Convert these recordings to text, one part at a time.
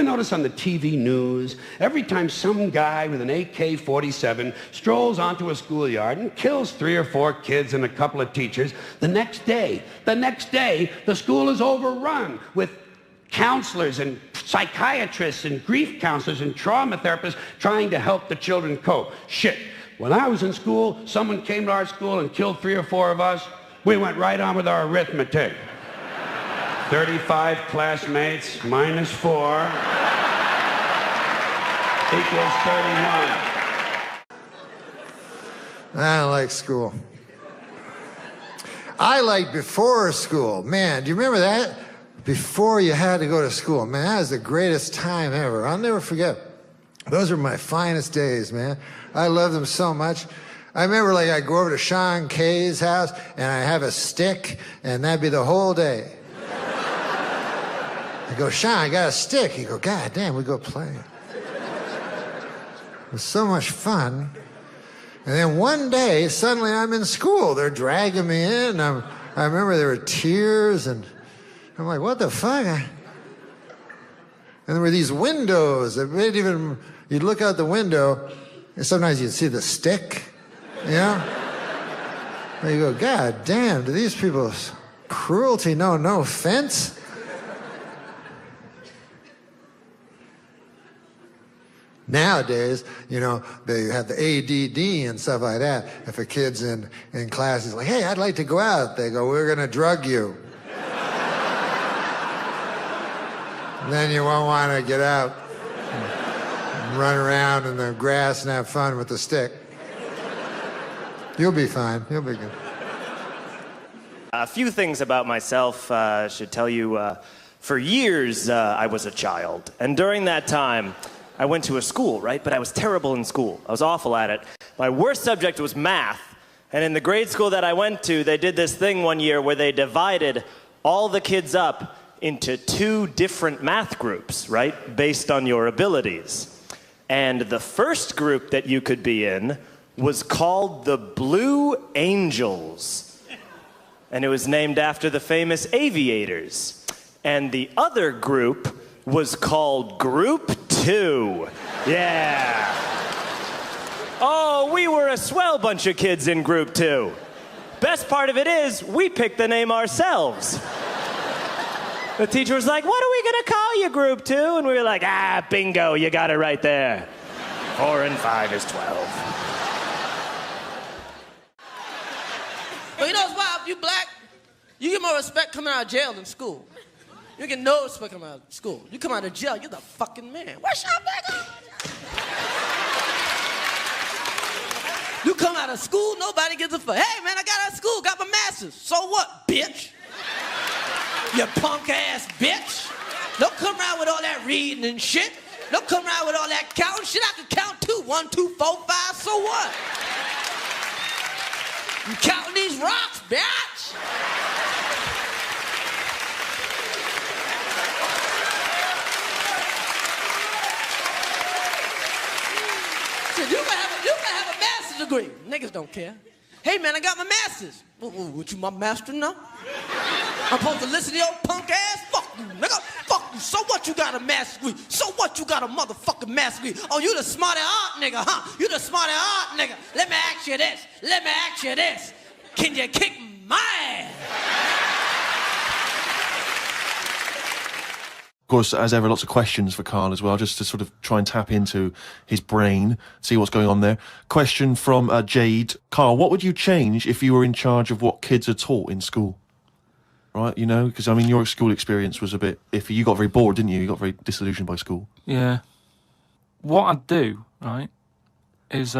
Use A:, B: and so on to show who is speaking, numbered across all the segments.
A: ever notice on the TV news, every time some guy with an AK-47 strolls onto a schoolyard and kills 3 or 4 kids and a couple of teachers, the next day, the school is overrun with counselors and psychiatrists and grief counselors and trauma therapists trying to help the children cope. Shit. When I was in school, someone came to our school and killed 3 or 4 of us. We went right on with our arithmetic. 35 classmates minus 4 equals 31.
B: I don't like school. I like before school. Man, do you remember that? Before you had to go to school. Man, that was the greatest time ever. I'll never forget. Those were my finest days, man. I loved them so much. I remember, like, I'd go over to Sean Kay's house, and I'd have a stick, and that'd be the whole day. I go, Sean, I got a stick. He'd go, God damn, we go play. It was so much fun. And then one day, suddenly I'm in school. They're dragging me in. I remember there were tears, and I'm like, what the fuck? And there were these windows that made even, you'd look out the window, and sometimes you'd see the stick, you know? And you go, God damn, do these people's cruelty know no offense? Nowadays, you know, they have the ADD and stuff like that. If a kid's in class, he's like, hey, I'd like to go out. They go, we're going to drug you. And then you won't want to get out and run around in the grass and have fun with the stick. You'll be fine. You'll be good.
C: A few things about myself should tell you. For years, I was a child. And during that time, I went to a school, right? But I was terrible in school. I was awful at it. My worst subject was math. And in the grade school that I went to, they did this thing one year where they divided all the kids up into 2 different math groups, right? Based on your abilities. And the first group that you could be in was called the Blue Angels. And it was named after the famous aviators. And the other group was called Group 2. Yeah. Oh, we were a swell bunch of kids in Group 2. Best part of it is, we picked the name ourselves. The teacher was like, what are we going to call you, Group 2? And we were like, bingo, you got it right there. 4 and 5 is 12.
D: But you know what's wild? If you black, you get more respect coming out of jail than school. You get no respect coming out of school. You come out of jail, you're the fucking man. What's up, nigga? You come out of school, nobody gives a fuck. Hey, man, I got out of school, got my master's. So what, bitch? You punk-ass bitch. Don't come around with all that reading and shit. Don't come around with all that counting shit. I can count 2. 1, 2, 4, 5, so what? You counting these rocks, bitch. You can have a master's degree. Niggas don't care. Hey, man, I got my master's. What, you my master now? I'm supposed to listen to your punk ass? Fuck you, nigga. Fuck you. So what you got a master's degree? So what you got a motherfucking master's degree? Oh, you the smarty art nigga, huh? You the smarty art nigga. Let me ask you this. Can you kick my ass?
E: Of course, as ever, lots of questions for Carl as well, just to sort of try and tap into his brain, see what's going on there. Question from Jade. Carl, what would you change if you were in charge of what kids are taught in school? Right, you know, because, I mean, your school experience was a bit iffy. You got very bored, didn't you? You got very disillusioned by school.
F: Yeah. What I'd do, right, is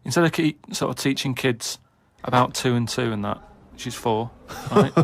F: instead of sort of teaching kids about 2 and 2 and that, which is 4, right?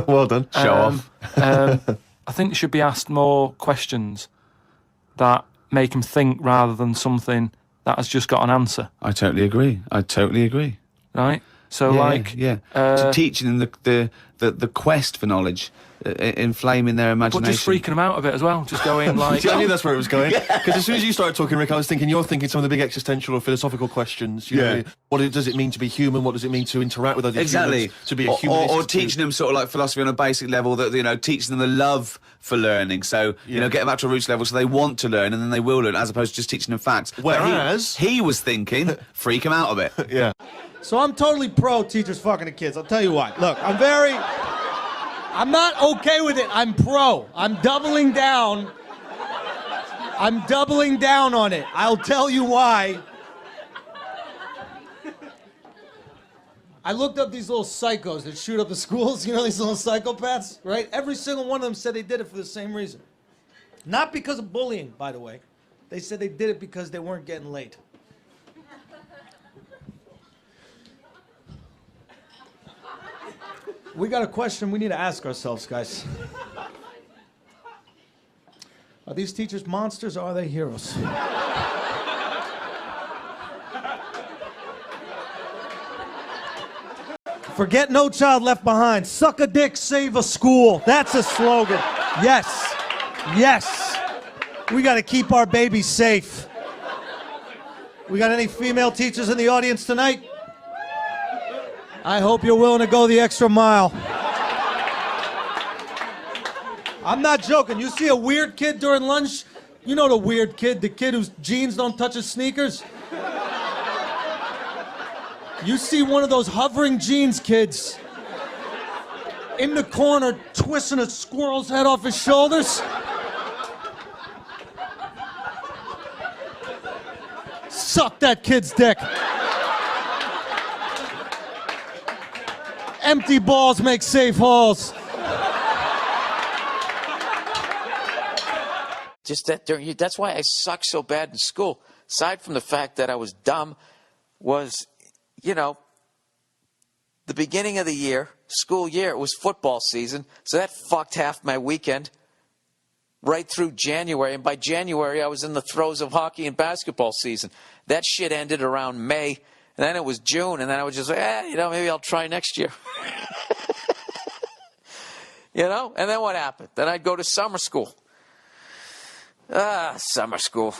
E: Well done. Show off.
F: I think they should be asked more questions that make them think rather than something that has just got an answer.
G: I totally agree.
F: Right? So,
G: So teaching them the quest for knowledge inflaming their imagination.
F: But just freaking them out a bit as well, just going like...
E: See, I knew that's where it was going. Because as soon as you started talking, Rick, I was thinking you're thinking some of the big existential or philosophical questions. You know, does it mean to be human? What does it mean to interact with other humans? To be a human.
G: Or teaching them sort of like philosophy on a basic level, that, you know, teaching them the love for learning. So, you know, get them back to a roots level so they want to learn and then they will learn, as opposed to just teaching them facts.
E: Whereas...
G: He was thinking, freak them out a bit.
E: Yeah.
H: So I'm totally pro teachers fucking the kids. I'll tell you why. Look, I'm not okay with it. I'm pro. I'm doubling down. I'm doubling down on it. I'll tell you why. I looked up these little psychos that shoot up the schools. You know, these little psychopaths, right? Every single one of them said they did it for the same reason. Not because of bullying, by the way. They said they did it because they weren't getting laid. We got a question we need to ask ourselves, guys. Are these teachers monsters or are they heroes? Forget No Child Left Behind. Suck a dick, save a school. That's a slogan. Yes. Yes. We got to keep our babies safe. We got any female teachers in the audience tonight? I hope you're willing to go the extra mile. I'm not joking. You see a weird kid during lunch? You know the weird kid, the kid whose jeans don't touch his sneakers? You see one of those hovering jeans kids in the corner twisting a squirrel's head off his shoulders? Suck that kid's dick. Empty balls make safe halls.
I: Just that's why I sucked so bad in school. Aside from the fact that I was dumb, was, you know, the beginning of the year, school year, it was football season, so that fucked half my weekend right through January. And by January, I was in the throes of hockey and basketball season. That shit ended around May. And then it was June, and then I was just like, you know, maybe I'll try next year. You know? And then what happened? Then I'd go to summer school. Summer school.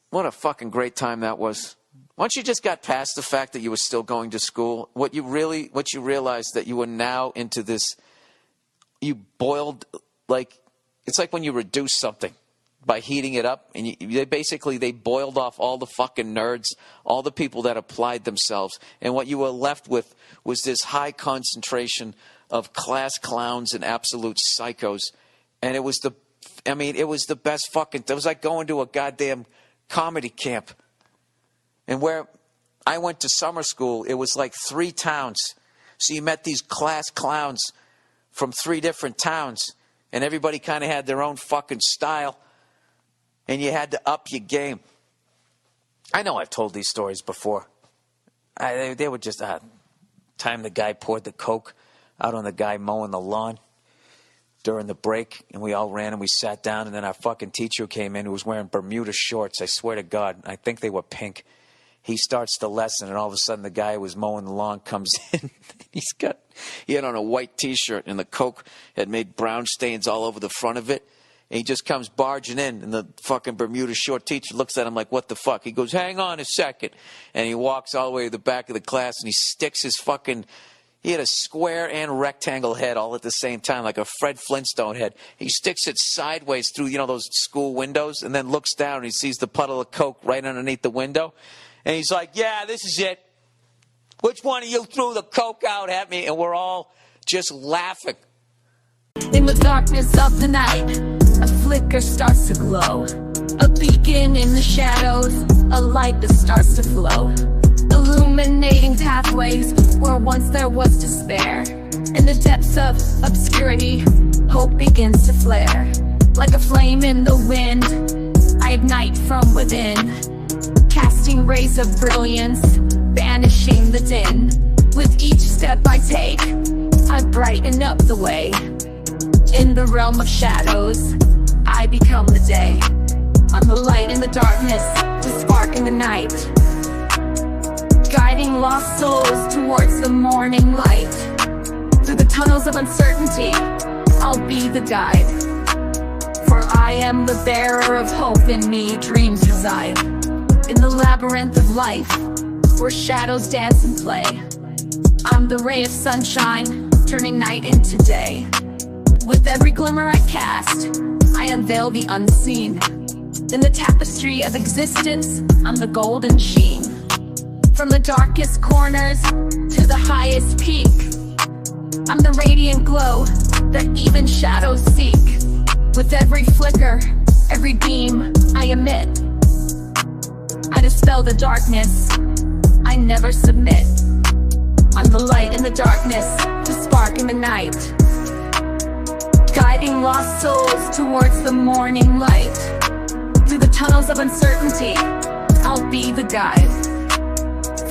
I: What a fucking great time that was. Once you just got past the fact that you were still going to school, what you realized that you were now into this, you boiled, like, it's like when you reduce something by heating it up, and they boiled off all the fucking nerds, all the people that applied themselves, and what you were left with was this high concentration of class clowns and absolute psychos, and it was the best fucking, it was like going to a goddamn comedy camp. And where I went to summer school, it was like 3 towns, so you met these class clowns from 3 different towns, and everybody kind of had their own fucking style. And you had to up your game. I know I've told these stories before. They were just time the guy poured the Coke out on the guy mowing the lawn during the break, and we all ran and we sat down, and then our fucking teacher came in who was wearing Bermuda shorts. I swear to God, I think they were pink. He starts the lesson, and all of a sudden the guy who was mowing the lawn comes in. He had on a white T-shirt, and the Coke had made brown stains all over the front of it. And he just comes barging in, and the fucking Bermuda short teacher looks at him like, what the fuck? He goes, hang on a second. And he walks all the way to the back of the class, and he sticks his fucking, he had a square and rectangle head all at the same time, like a Fred Flintstone head. He sticks it sideways through, you know, those school windows, and then looks down, and he sees the puddle of Coke right underneath the window. And he's like, yeah, this is it. Which one of you threw the Coke out at me? And we're all just laughing.
J: In the darkness of the night, a flicker starts to glow. A beacon in the shadows, a light that starts to flow. Illuminating pathways where once there was despair. In the depths of obscurity, hope begins to flare. Like a flame in the wind, I ignite from within. Casting rays of brilliance, banishing the din. With each step I take, I brighten up the way. In the realm of shadows, I become the day. I'm the light in the darkness, the spark in the night. Guiding lost souls towards the morning light. Through the tunnels of uncertainty, I'll I'll be the guide. For I am the bearer of hope, in me dreams reside. In the labyrinth of life, where shadows dance and play, I'm the ray of sunshine, turning night into day. With every glimmer I cast, I unveil the unseen. In the tapestry of existence, I'm the golden sheen. From the darkest corners to the highest peak, I'm the radiant glow that even shadows seek. With every flicker, every beam I emit, I dispel the darkness, I never submit. I'm the light in the darkness, the spark in the night, guiding lost souls towards the morning light. Through the tunnels of uncertainty, I'll be the guide.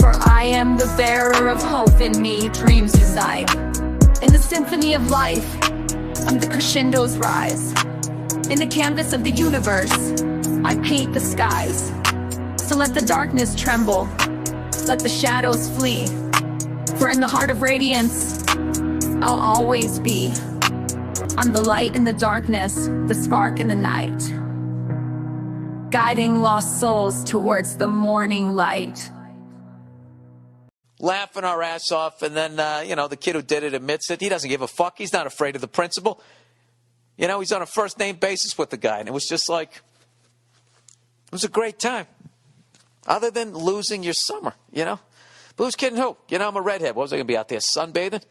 J: For I am the bearer of hope, in me dreams reside. In the symphony of life, I'm the crescendo's rise. In the canvas of the universe, I paint the skies. So let the darkness tremble, let the shadows flee. For in the heart of radiance, I'll always be. I'm the light in the darkness, the spark in the night, guiding lost souls towards the morning light.
I: Laughing our ass off, and then, the kid who did it admits it. He doesn't give a fuck. He's not afraid of the principal. He's on a first-name basis with the guy, and it was just like, it was a great time. Other than losing your summer, But who's kidding who? I'm a redhead. What was I going to be out there sunbathing?